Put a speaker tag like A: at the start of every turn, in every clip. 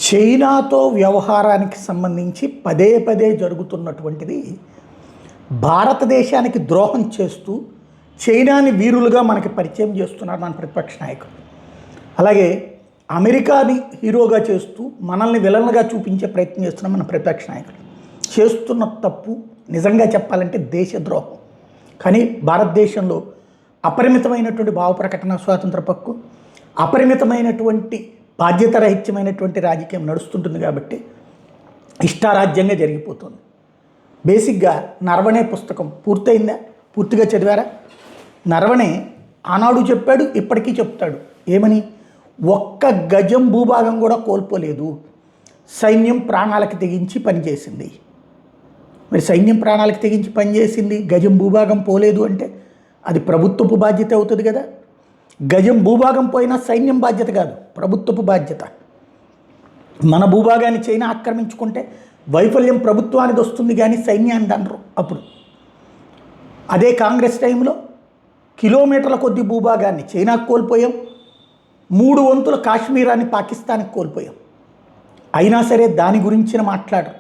A: చైనాతో వ్యవహారానికి సంబంధించి పదే పదే జరుగుతున్నటువంటిది భారతదేశానికి ద్రోహం చేస్తూ చైనాని వీరులుగా మనకి పరిచయం చేస్తున్నారు మన ప్రతిపక్ష నాయకులు. అలాగే అమెరికాని హీరోగా చేస్తూ మనల్ని విలన్లుగా చూపించే ప్రయత్నం చేస్తున్న మన ప్రతిపక్ష నాయకులు చేస్తున్న తప్పు నిజంగా చెప్పాలంటే దేశద్రోహం. కానీ భారతదేశంలో అపరిమితమైనటువంటి భావ ప్రకటన స్వాతంత్ర హక్కు, అపరిమితమైనటువంటి బాధ్యతారహిత్యమైనటువంటి రాజకీయం నడుస్తుంటుంది కాబట్టి ఇష్టారాజ్యంగా జరిగిపోతుంది. బేసిక్గా నరవణే పుస్తకం పూర్తయిందా? పూర్తిగా చదివారా? నరవణే ఆనాడు చెప్పాడు, ఇప్పటికీ చెప్తాడు. ఏమని? ఒక్క గజం భూభాగం కూడా కోల్పోలేదు, సైన్యం ప్రాణాలకు తెగించి పనిచేసింది. మరి సైన్యం ప్రాణాలకు తెగించి పనిచేసింది, గజం భూభాగం పోలేదు అంటే అది ప్రభుత్వపు బాధ్యత అవుతుంది కదా. గజం భూభాగం పోయినా సైన్యం బాధ్యత కాదు, ప్రభుత్వపు బాధ్యత. మన భూభాగాన్ని చైనా ఆక్రమించుకుంటే వైఫల్యం ప్రభుత్వానికి వస్తుంది కానీ సైన్యాన్ని అనరు. అప్పుడు అదే కాంగ్రెస్ టైంలో కిలోమీటర్ల కొద్ది భూభాగాన్ని చైనాకు కోల్పోయాం, 3 వంతుల కాశ్మీరాన్ని పాకిస్తాన్కి కోల్పోయాం. అయినా సరే దాని గురించిన మాట్లాడరు.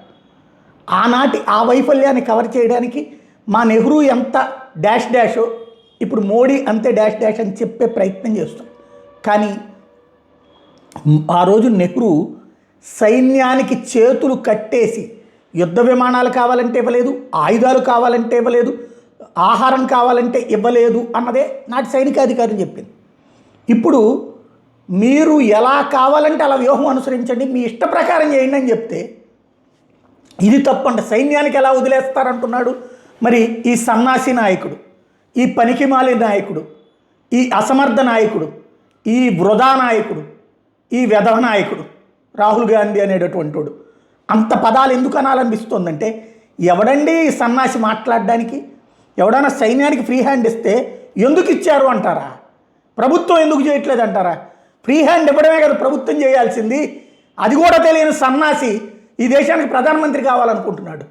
A: ఆనాటి ఆ వైఫల్యాన్ని కవర్ చేయడానికి మా నెహ్రూ ఎంత డాష్ డాషో ఇప్పుడు మోడీ అంతే డాష్ డాష్ అని చెప్పే ప్రయత్నం చేస్తాం. కానీ ఆ రోజు నెహ్రూ సైన్యానికి చేతులు కట్టేసి యుద్ధ విమానాలు కావాలంటే ఇవ్వలేదు, ఆయుధాలు కావాలంటే ఇవ్వలేదు, ఆహారం కావాలంటే ఇవ్వలేదు అన్నదే నాటి సైనికాధికారి చెప్పింది. ఇప్పుడు మీరు ఎలా కావాలంటే అలా వ్యూహం అనుసరించండి, మీ ఇష్ట ప్రకారం చేయండి అని చెప్తే ఇది తప్పండి. సైన్యానికి ఎలా వదిలేస్తారంటున్నాడు. మరి ఈ సన్నాసి నాయకుడు, ఈ పనికిమాలి నాయకుడు, ఈ అసమర్థ నాయకుడు, ఈ వృధా నాయకుడు, ఈ వెధవ నాయకుడు రాహుల్ గాంధీ అనేటటువంటి వాడు అంత పదాలు ఎందుకు అనాలనిపిస్తుందంటే, ఎవడండి ఈ సన్నాసి మాట్లాడడానికి? ఎవడైనా సైన్యానికి ఫ్రీ హ్యాండ్ ఇస్తే ఎందుకు ఇచ్చారు అంటారా? ప్రభుత్వం ఎందుకు చేయట్లేదు అంటారా? ఫ్రీ హ్యాండ్ ఇవ్వడమే కదా ప్రభుత్వం చేయాల్సింది. అది కూడా తెలియని సన్నాసి ఈ దేశానికి ప్రధానమంత్రి కావాలనుకుంటున్నాడు.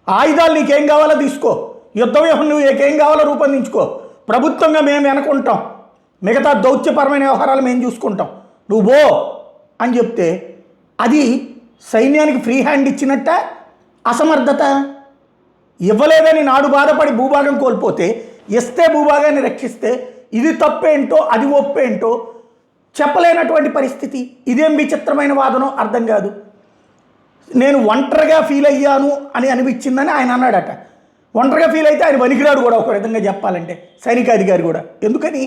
A: ఆయుధాలు నీకేం కావాలో తీసుకో, యుద్ధ వ్యూహం నువ్వు ఏకేం కావాలో రూపొందించుకో, ప్రభుత్వంగా మేము వెనుకుంటాం, మిగతా దౌత్యపరమైన వ్యవహారాలు మేము చూసుకుంటాం, నువ్వు పో అని చెప్తే అది సైన్యానికి ఫ్రీ హ్యాండ్ ఇచ్చినట్ట అసమర్థత? ఇవ్వలేదని నాడు బాధపడి భూభాగం కోల్పోతే ఇస్తే భూభాగాన్ని రక్షిస్తే ఇది తప్పేంటో అది ఒప్పేంటో చెప్పలేనటువంటి పరిస్థితి. ఇదేం విచిత్రమైన వాదనో అర్థం కాదు. నేను ఒంటరిగా ఫీల్ అయ్యాను అని అనిపించిందని ఆయన అన్నాడట. ఒంటరిగా ఫీల్ అయితే ఆయన వనికిరాడు కూడా, ఒక విధంగా చెప్పాలంటే సైనికాధికారి కూడా. ఎందుకని?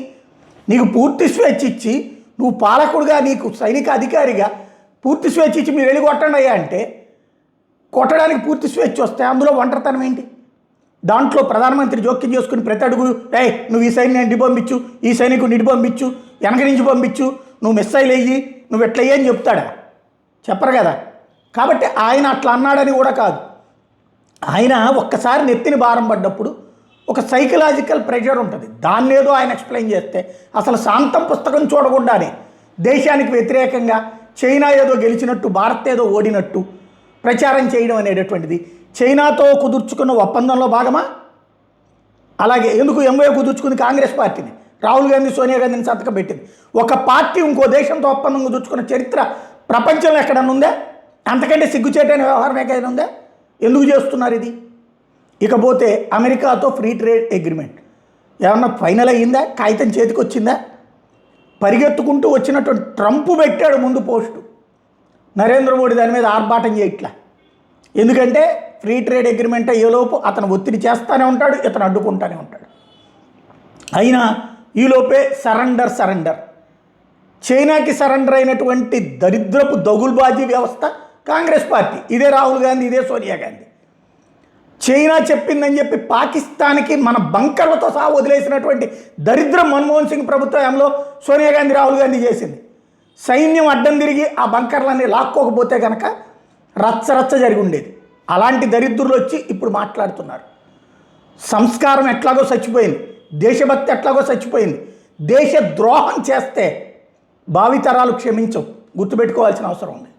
A: నీకు పూర్తి స్వేచ్ఛ ఇచ్చి, నువ్వు పాలకుడుగా నీకు సైనిక అధికారిగా పూర్తి స్వేచ్ఛ ఇచ్చి మీరు వెళ్ళి కొట్టండి అయ్యా అంటే కొట్టడానికి పూర్తి స్వేచ్ఛ వస్తే అందులో ఒంటరితనం ఏంటి? దాంట్లో ప్రధానమంత్రి జోక్యం చేసుకుని ప్రతి అడుగు నువ్వు ఈ సైన్యాన్ని పంపించు, ఈ సైనికుడిని ఇటు పంపించు, వెనక నుంచి పంపించు, నువ్వు మిస్సైల్ వెయ్యి, నువ్వు ఎట్లా అని చెప్తాడా? చెప్పరు కదా. కాబట్టి ఆయన అట్లా అన్నాడని కూడా కాదు. ఆయన ఒక్కసారి నెత్తిని భారం పడ్డప్పుడు ఒక సైకలాజికల్ ప్రెషర్ ఉంటుంది. దాన్ని ఏదో ఆయన ఎక్స్ప్లెయిన్ చేస్తే అసలు శాంతం పుస్తకం చూడకుండానే దేశానికి వ్యతిరేకంగా చైనా ఏదో గెలిచినట్టు, భారత్ ఏదో ఓడినట్టు ప్రచారం చేయడం అనేటటువంటిది చైనాతో కుదుర్చుకున్న ఒప్పందంలో భాగమా? అలాగే ఎందుకు ఎంఓఏ కుదుర్చుకుంది కాంగ్రెస్ పార్టీని, రాహుల్ గాంధీ సోనియా గాంధీని సంతకం పెట్టింది. ఒక పార్టీ ఇంకో దేశంతో ఒప్పందం కుదుర్చుకున్న చరిత్ర ప్రపంచంలో ఎక్కడన్నా ఉందా? అంతకంటే సిగ్గుచేటైన వ్యవహారం ఎక్కడైనా ఉందా? ఎందుకు చేస్తున్నారు ఇది? ఇకపోతే అమెరికాతో ఫ్రీ ట్రేడ్ అగ్రిమెంట్ ఏమన్నా ఫైనల్ అయ్యిందా? కాగితం చేతికి వచ్చిందా? పరిగెత్తుకుంటూ వచ్చినటువంటి ట్రంప్ పెట్టాడు ముందు పోస్టు. నరేంద్ర మోడీ దాని మీద ఆర్భాటం చేయట్లా. ఎందుకంటే ఫ్రీ ట్రేడ్ అగ్రిమెంట్ అయ్యేలోపు అతను ఒత్తిడి చేస్తూనే ఉంటాడు, ఇతను అడ్డుకుంటూనే ఉంటాడు. అయినా ఈలోపే సరెండర్ చైనాకి సరెండర్ అయినటువంటి దరిద్రపు దగుల్బాజీ వ్యవస్థ కాంగ్రెస్ పార్టీ. ఇదే రాహుల్ గాంధీ, ఇదే సోనియా గాంధీ. చైనా చెప్పిందని చెప్పి పాకిస్తాన్కి మన బంకర్లతో సహా వదిలేసినటువంటి దరిద్రం మన్మోహన్ సింగ్ ప్రభుత్వంలో సోనియా గాంధీ, రాహుల్ గాంధీ చేసింది. సైన్యం అడ్డం తిరిగి ఆ బంకర్లన్నీ లాక్కోకపోతే కనుక రచ్చ జరిగి ఉండేది. అలాంటి దరిద్రులు వచ్చి ఇప్పుడు మాట్లాడుతున్నారు. సంస్కారం ఎట్లాగో చచ్చిపోయింది, దేశభక్తి ఎట్లాగో చచ్చిపోయింది. దేశ ద్రోహం చేస్తే భావితరాలు క్షమించవు, గుర్తుపెట్టుకోవాల్సిన అవసరం ఉంది.